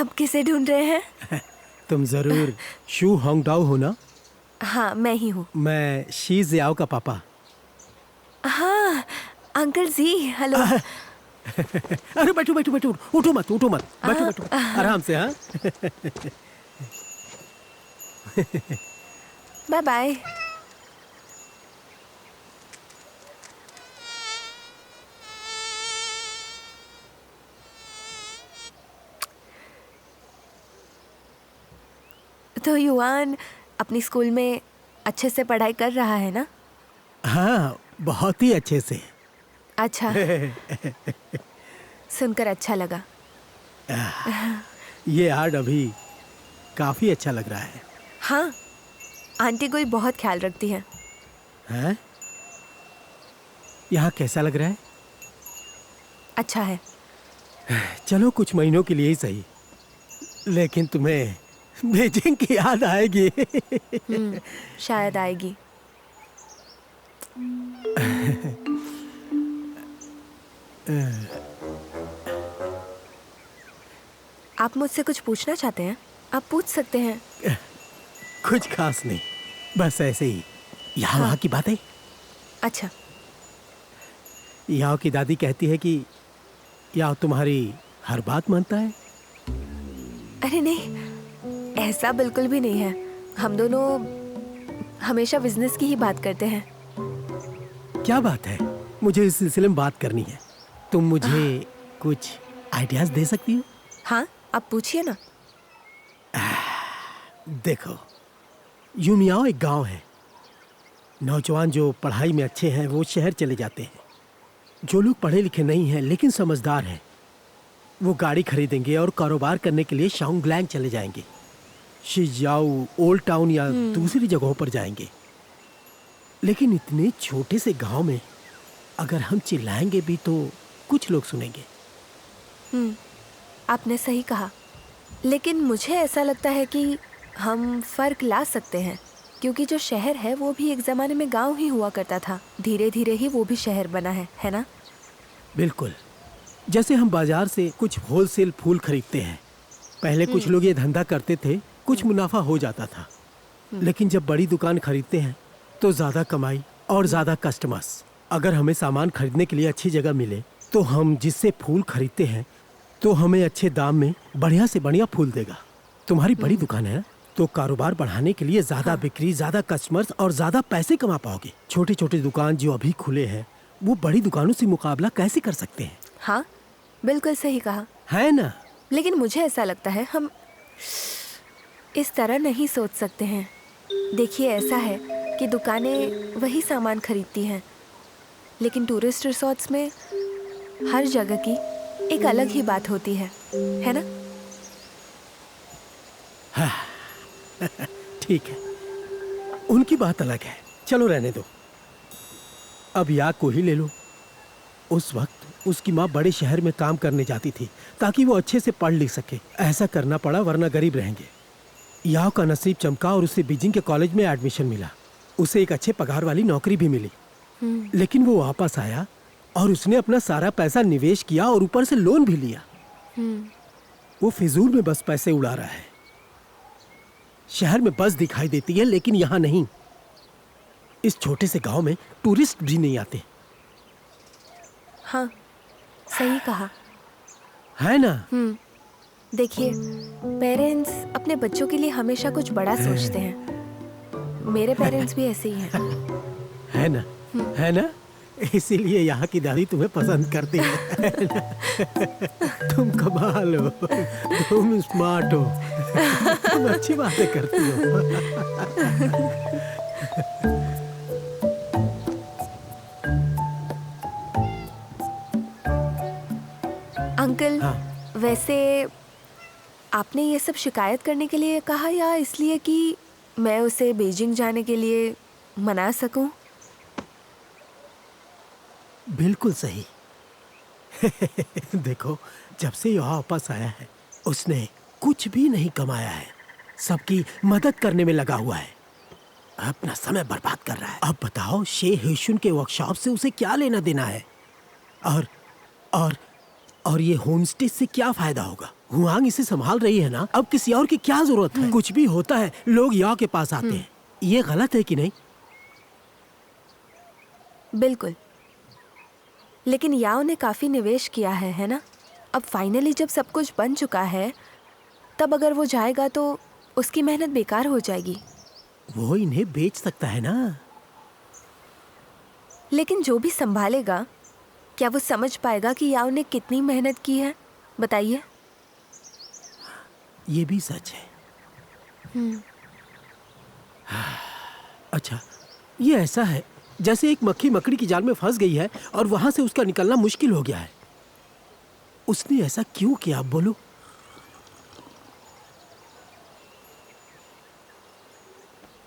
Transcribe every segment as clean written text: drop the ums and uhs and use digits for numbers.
आप किसे ढूंढ रहे हैं? तुम जरूर शू होंगडाओ हो ना? हाँ, मैं ही हूँ। मैं शी जियाओ का पापा। हाँ अंकल जी, हेलो। अरे बैठो बैठो बैठो, उठो मत बैठो बैठो आराम से। हाँ बाय बाय। तो युवान अपनी स्कूल में अच्छे से पढ़ाई कर रहा है ना? हाँ, बहुत ही अच्छे से। अच्छा, सुनकर अच्छा लगा। ये आर्ट अभी काफी अच्छा लग रहा है। हाँ, आंटी कोई बहुत ख्याल रखती है। हैं? यहाँ कैसा लग रहा है? अच्छा है। चलो कुछ महीनों के लिए ही सही, लेकिन तुम्हें बीजिंग की याद आएगी। शायद आएगी। आप मुझसे कुछ पूछना चाहते हैं? आप पूछ सकते हैं। कुछ खास नहीं, बस ऐसे ही यहाँ वहाँ की बातें। अच्छा। याओ की दादी कहती है कि याओ तुम्हारी हर बात मानता है। अरे नहीं, ऐसा बिल्कुल भी नहीं है। हम दोनों हमेशा बिजनेस की ही बात करते हैं। क्या बात है, मुझे इस सिलसिले में बात करनी है। तुम मुझे कुछ आइडियाज दे सकती हो? हाँ, आप पूछिए ना। देखो, यूमियाओ एक गांव है। नौजवान जो पढ़ाई में अच्छे हैं वो शहर चले जाते हैं। जो लोग पढ़े लिखे नहीं हैं लेकिन समझदार हैं, वो गाड़ी खरीदेंगे और कारोबार करने के लिए शाओंगलैंग चले जाएंगे। शिजियाओ, ओल्ड टाउन या दूसरी जगहों पर जाएंगे। लेकिन इतने छोटे से गांव में अगर हम चिल्लाएंगे भी तो कुछ लोग सुनेंगे। आपने सही कहा, लेकिन मुझे ऐसा लगता है कि हम फर्क ला सकते हैं, क्योंकि जो शहर है वो भी एक जमाने में गांव ही हुआ करता था। धीरे धीरे ही वो भी शहर बना है ना? बिल्कुल, जैसे हम बाजार से कुछ होलसेल फूल खरीदते हैं। पहले कुछ लोग ये धंधा करते थे, कुछ मुनाफा हो जाता था। लेकिन जब बड़ी दुकान खरीदते हैं तो ज्यादा कमाई और ज्यादा कस्टमर्स। अगर हमें सामान खरीदने के लिए अच्छी जगह मिले तो हम जिससे फूल खरीदते हैं तो हमें अच्छे दाम में बढ़िया से बढ़िया फूल देगा। तुम्हारी बड़ी दुकान है ना, तो कारोबार बढ़ाने के लिए ज्यादा बिक्री, ज्यादा कस्टमर्स और ज्यादा पैसे कमा पाओगे। छोटे छोटे दुकान जो अभी खुले हैं वो बड़ी दुकानों से मुकाबला कैसे कर सकते हैं? हाँ, बिल्कुल सही कहा है ना? लेकिन मुझे ऐसा लगता है हम इस तरह नहीं सोच सकते हैं। देखिए, ऐसा है कि दुकानें वही सामान खरीदती हैं, लेकिन टूरिस्ट रिसोर्ट्स में हर जगह की एक अलग ही बात होती है ना? ठीक है, उनकी बात अलग है, चलो रहने दो। अब या को ही ले लो। उस वक्त उसकी माँ बड़े शहर में काम करने जाती थी ताकि वो अच्छे से पढ़ लिख सके। ऐसा करना पड़ा वरना गरीब रहेंगे। याओ का नसीब चमका और उसे बीजिंग के कॉलेज में एडमिशन मिला। उसे एक अच्छे पगार वाली नौकरी भी मिली। लेकिन वो वापस आया और उसने अपना सारा पैसा निवेश किया और ऊपर से लोन भी लिया। वो फिजूल में बस पैसे उड़ा रहा है। शहर में बस दिखाई देती है लेकिन यहाँ नहीं। इस छोटे से गांव में टूरिस्ट भी नहीं आते। हाँ, सही कहा है ना? देखिए, पेरेंट्स अपने बच्चों के लिए हमेशा कुछ बड़ा सोचते हैं। मेरे पेरेंट्स भी ऐसे ही हैं। है ना? है ना? इसीलिए यहाँ की दादी तुम्हें पसंद करती है। तुम कमाल हो, तुम स्मार्ट हो, तुम अच्छी बातें करती हो। अंकल, हाँ। वैसे आपने ये सब शिकायत करने के लिए कहा या इसलिए कि मैं उसे बीजिंग जाने के लिए मना सकूं? बिल्कुल सही। देखो, जब से यहाँ वापस आया है उसने कुछ भी नहीं कमाया है। सबकी मदद करने में लगा हुआ है, अपना समय बर्बाद कर रहा है। अब बताओ, शे हेशुन के वर्कशॉप से उसे क्या लेना देना है? और ये होमस्टे से क्या फायदा होगा? हुआंग इसे संभाल रही है ना, अब किसी और की क्या जरूरत है? कुछ भी होता है लोग याओ के पास आते हैं। ये गलत है कि नहीं? बिल्कुल, लेकिन याओ ने काफी निवेश किया है ना? अब फाइनली जब सब कुछ बन चुका है, तब अगर वो जाएगा तो उसकी मेहनत बेकार हो जाएगी। वो इन्हें बेच सकता है ना। लेकिन जो भी संभालेगा, क्या वो समझ पाएगा कि याओ ने कितनी मेहनत की है? बताइए। ये भी सच है। अच्छा, ये ऐसा है जैसे एक मक्खी मकड़ी की जाल में फंस गई है और वहां से उसका निकलना मुश्किल हो गया है। उसने ऐसा क्यों किया, आप बोलो?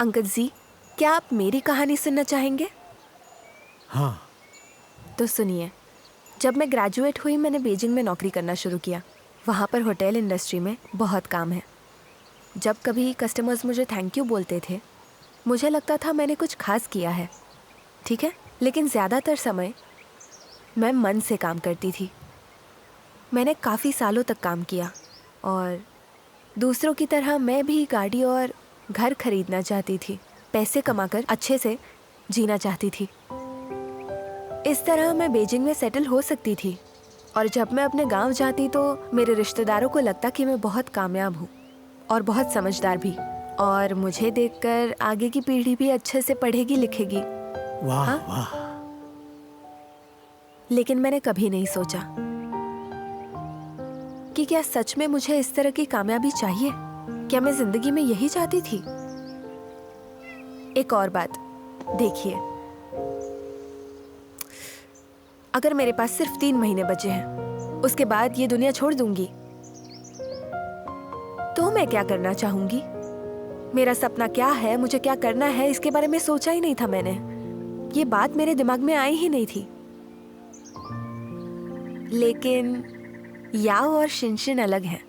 अंकल जी, क्या आप मेरी कहानी सुनना चाहेंगे? हाँ। तो सुनिए। जब मैं ग्रेजुएट हुई, मैंने बीजिंग में नौकरी करना शुरू किया। वहाँ पर होटल इंडस्ट्री में बहुत काम है। जब कभी कस्टमर्स मुझे थैंक यू बोलते थे, मुझे लगता था मैंने कुछ खास किया है, ठीक है? लेकिन ज़्यादातर समय मैं मन से काम करती थी। मैंने काफ़ी सालों तक काम किया और दूसरों की तरह मैं भी गाड़ी और घर खरीदना चाहती थी, पैसे कमाकर अच्छे से जीना चाहती थी। इस तरह मैं बीजिंग में सेटल हो सकती थी और जब मैं अपने गांव जाती तो मेरे रिश्तेदारों को लगता कि मैं बहुत कामयाब हूँ और बहुत समझदार भी, और मुझे देखकर आगे की पीढ़ी भी अच्छे से पढ़ेगी लिखेगी। वाह हाँ? वाह। लेकिन मैंने कभी नहीं सोचा कि क्या सच में मुझे इस तरह की कामयाबी चाहिए? क्या मैं जिंदगी में यही चाहती थी? एक और बात देखिए, अगर मेरे पास सिर्फ 3 महीने बचे हैं, उसके बाद ये दुनिया छोड़ दूंगी, तो मैं क्या करना चाहूंगी? मेरा सपना क्या है, मुझे क्या करना है, इसके बारे में सोचा ही नहीं था मैंने। ये बात मेरे दिमाग में आई ही नहीं थी। लेकिन याओ और शिनशिन अलग हैं।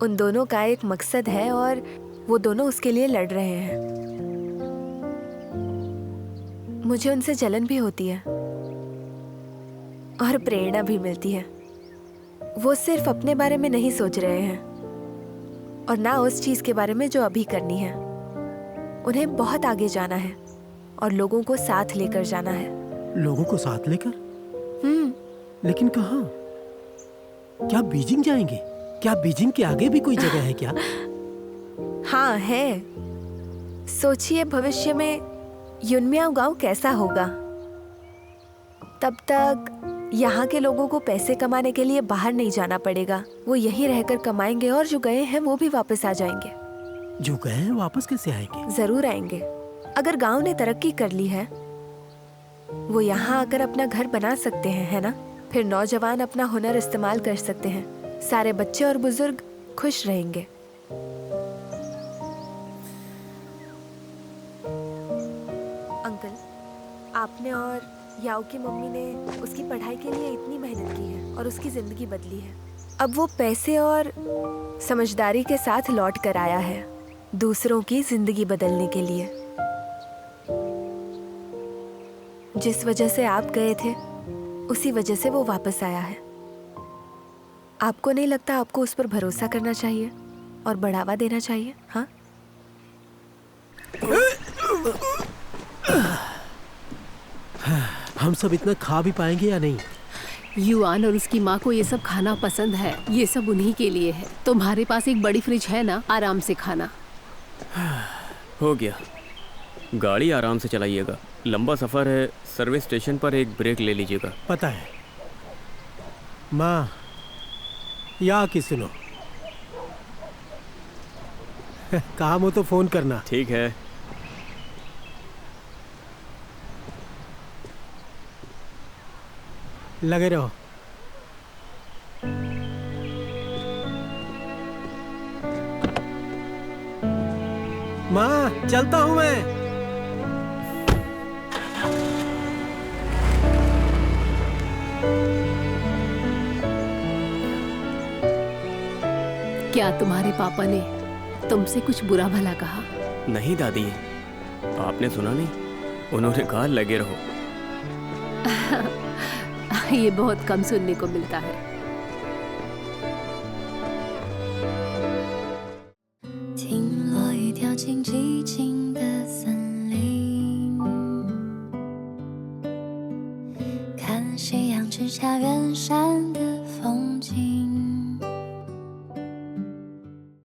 उन दोनों का एक मकसद है और वो दोनों उसके लिए लड़ रहे हैं। मुझे उनसे जलन भी होती है और प्रेरणा भी मिलती है। वो सिर्फ अपने बारे में नहीं सोच रहे हैं और ना उस चीज के बारे में जो अभी करनी है। उन्हें बहुत आगे जाना है और लोगों को साथ लेकर जाना है। लोगों को साथ लेकर? लेकिन कहाँ? क्या बीजिंग जाएंगे? क्या बीजिंग के आगे भी कोई जगह है क्या? हाँ है। सोचिए भविष्य में युनमियाओ गांव कैसा होगा। तब तक यहाँ के लोगों को पैसे कमाने के लिए बाहर नहीं जाना पड़ेगा। वो यहीं रहकर कमाएंगे और जो गए हैं वो भी वापस आ जाएंगे। जो गए हैं वापस कैसे आएंगे? जरूर आएंगे। अगर गांव ने तरक्की कर ली है, वो यहाँ आकर अपना घर बना सकते हैं, है ना? फिर नौजवान अपना हुनर इस्तेमाल कर सकते हैं। सारे बच्चे और बुजुर्ग खुश रहेंगे। अंकल, आपने और याओ की मम्मी ने उसकी पढ़ाई के लिए इतनी मेहनत की है और उसकी जिंदगी बदली है। अब वो पैसे और समझदारी के साथ लौट कर आया है दूसरों की जिंदगी बदलने के लिए। जिस वजह से आप गए थे, उसी वजह से वो वापस आया है। आपको नहीं लगता आपको उस पर भरोसा करना चाहिए और बढ़ावा देना चाहिए? हाँ? हम सब इतना खा भी पाएंगे या नहीं? युआन और उसकी माँ को ये सब खाना पसंद है। ये सब उन्हीं के लिए है। तुम्हारे पास एक बड़ी फ्रिज है ना, आराम से खाना। हो गया। गाड़ी आराम से चलाइएगा, लंबा सफ़र है। सर्विस स्टेशन पर एक ब्रेक ले लीजिएगा। पता है माँ, या कि सुनो, काम हो तो फोन करना। ठीक है। लगे रहो। माँ, चलता हूँ मैं। क्या तुम्हारे पापा ने तुमसे कुछ बुरा भला कहा? नहीं दादी, आपने सुना नहीं? उन्होंने कहा लगे रहो। ये बहुत कम सुनने को मिलता है। 指甲缘上